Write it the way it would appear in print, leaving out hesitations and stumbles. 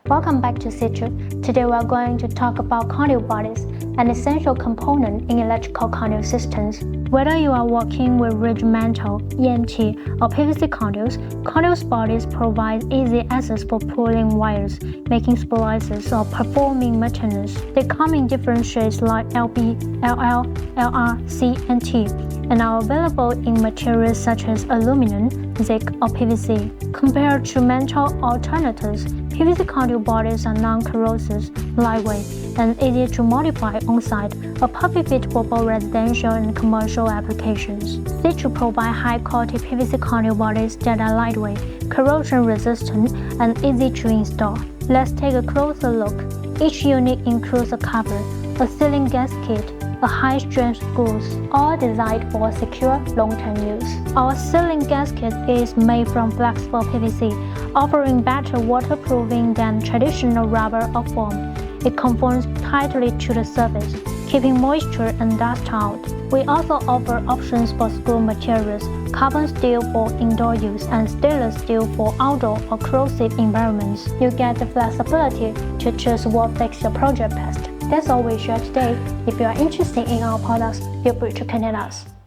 Welcome back to Ctube. Today we are going to talk about conduit bodies, an essential component in electrical conduit systems. Whether you are working with regimental, ENT, or PVC conduits, conduit bodies provide easy access for pulling wires, making splices, or performing maintenance. They come in different shades like LB, LL, LR, C, and T, and are available in materials such as aluminum, zinc, or PVC. Compared to metal alternatives, PVC conduit bodies are non-corrosive, lightweight, and easy to modify on-site, a perfect fit for both residential and commercial applications. Ctube provides high-quality PVC conduit bodies that are lightweight, corrosion-resistant, and easy to install. Let's take a closer look. Each unit includes a cover, a sealing gasket, a high-strength screws, all designed for secure long-term use. Our sealing gasket is made from flexible PVC, offering better waterproofing than traditional rubber or foam. It conforms tightly to the surface, keeping moisture and dust out. We also offer options for screw materials, carbon steel for indoor use and stainless steel for outdoor or corrosive environments. You get the flexibility to choose what fits your project best. That's all we share today. If you are interested in our products, feel free to contact us.